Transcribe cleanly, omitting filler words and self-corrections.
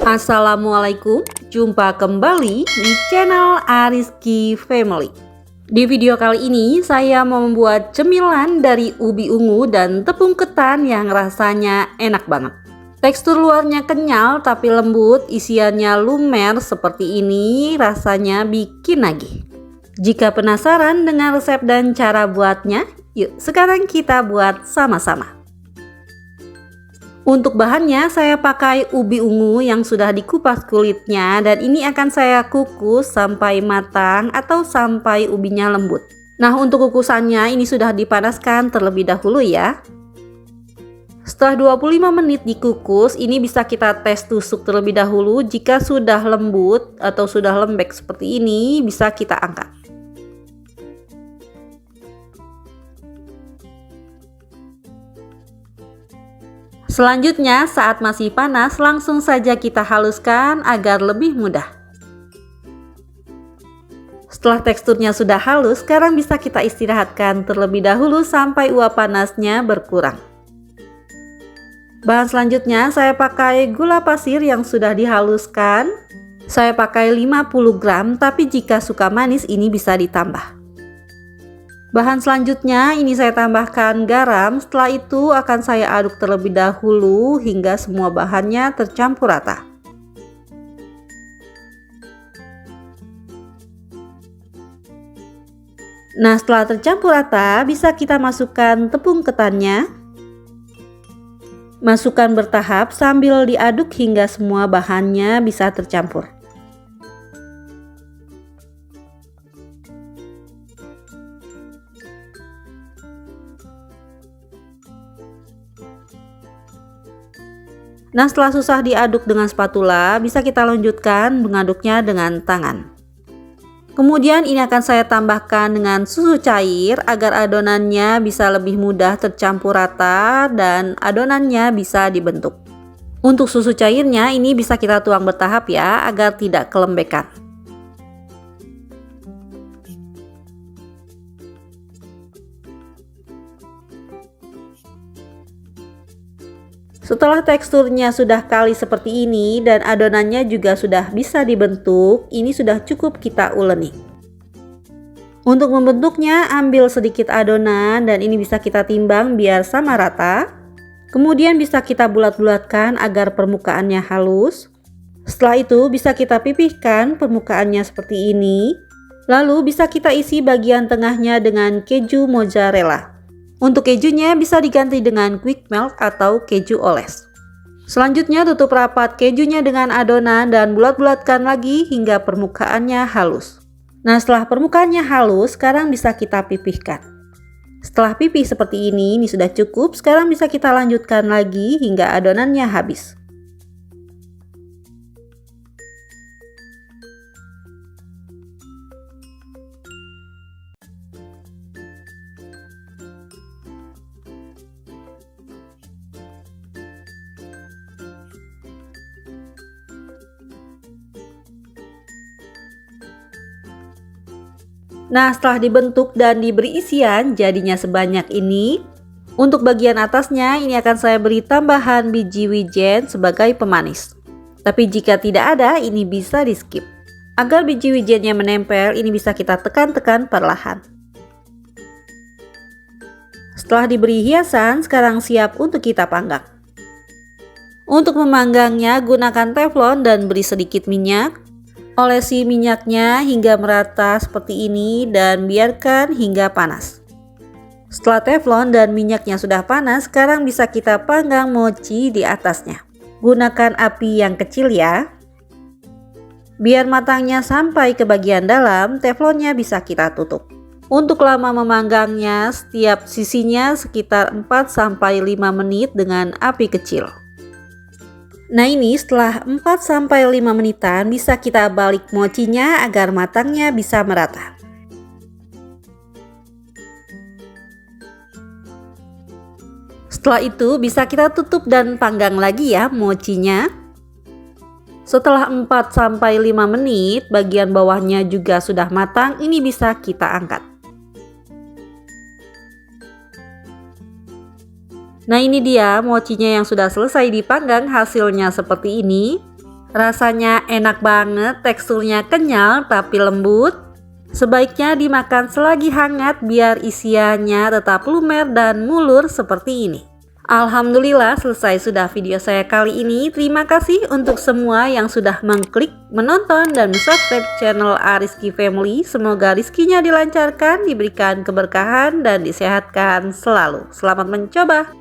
Assalamualaikum, jumpa kembali di channel Ariski Family. Di video kali ini saya mau membuat cemilan dari ubi ungu dan tepung ketan yang rasanya enak banget. Tekstur luarnya kenyal tapi lembut, isiannya lumer seperti ini, rasanya bikin nagih. Jika penasaran dengan resep dan cara buatnya, yuk sekarang kita buat sama-sama. Untuk bahannya saya pakai ubi ungu yang sudah dikupas kulitnya dan ini akan saya kukus sampai matang atau sampai ubinya lembut. Nah, untuk kukusannya ini sudah dipanaskan terlebih dahulu ya. Setelah 25 menit dikukus, ini bisa kita tes tusuk terlebih dahulu. Jika sudah lembut atau sudah lembek seperti ini, bisa kita angkat. Selanjutnya, saat masih panas, langsung saja kita haluskan agar lebih mudah. Setelah teksturnya sudah halus, sekarang bisa kita istirahatkan terlebih dahulu sampai uap panasnya berkurang. Bahan selanjutnya, saya pakai gula pasir yang sudah dihaluskan. Saya pakai 50 gram, tapi jika suka manis ini bisa ditambah. Bahan selanjutnya ini saya tambahkan garam, setelah itu akan saya aduk terlebih dahulu hingga semua bahannya tercampur rata. Nah, setelah tercampur rata bisa kita masukkan tepung ketannya. Masukkan bertahap sambil diaduk hingga semua bahannya bisa tercampur. Nah, setelah susah diaduk dengan spatula, bisa kita lanjutkan mengaduknya dengan tangan. Kemudian ini akan saya tambahkan dengan susu cair agar adonannya bisa lebih mudah tercampur rata dan adonannya bisa dibentuk. Untuk susu cairnya ini bisa kita tuang bertahap ya, agar tidak kelembekan. Setelah teksturnya sudah kali seperti ini dan adonannya juga sudah bisa dibentuk, ini sudah cukup kita uleni. Untuk membentuknya, ambil sedikit adonan dan ini bisa kita timbang biar sama rata. Kemudian bisa kita bulat-bulatkan agar permukaannya halus. Setelah itu bisa kita pipihkan permukaannya seperti ini. Lalu bisa kita isi bagian tengahnya dengan keju mozzarella. Untuk kejunya bisa diganti dengan quick melt atau keju oles. Selanjutnya tutup rapat kejunya dengan adonan dan bulat-bulatkan lagi hingga permukaannya halus. Nah, setelah permukaannya halus, sekarang bisa kita pipihkan. Setelah pipih seperti ini sudah cukup. Sekarang bisa kita lanjutkan lagi hingga adonannya habis. Nah, setelah dibentuk dan diberi isian jadinya sebanyak ini. Untuk bagian atasnya ini akan saya beri tambahan biji wijen sebagai pemanis. Tapi jika tidak ada ini bisa di skip. Agar biji wijennya menempel ini bisa kita tekan-tekan perlahan. Setelah diberi hiasan sekarang siap untuk kita panggang. Untuk memanggangnya gunakan teflon dan beri sedikit minyak. Olesi minyaknya hingga merata seperti ini dan biarkan hingga panas. Setelah teflon dan minyaknya sudah panas, sekarang bisa kita panggang mochi di atasnya. Gunakan api yang kecil ya. Biar matangnya sampai ke bagian dalam, teflonnya bisa kita tutup. Untuk lama memanggangnya, setiap sisinya sekitar 4-5 menit dengan api kecil. Nah, ini setelah 4-5 menitan bisa kita balik mochinya agar matangnya bisa merata. Setelah itu bisa kita tutup dan panggang lagi ya mochinya. Setelah 4-5 menit bagian bawahnya juga sudah matang, ini bisa kita angkat. Nah, ini dia mochinya yang sudah selesai dipanggang, hasilnya seperti ini. Rasanya enak banget, teksturnya kenyal tapi lembut. Sebaiknya dimakan selagi hangat biar isiannya tetap lumer dan mulur seperti ini. Alhamdulillah, selesai sudah video saya kali ini. Terima kasih untuk semua yang sudah mengklik, menonton, dan subscribe channel Ariski Family. Semoga rizkinya dilancarkan, diberikan keberkahan, dan disehatkan selalu. Selamat mencoba!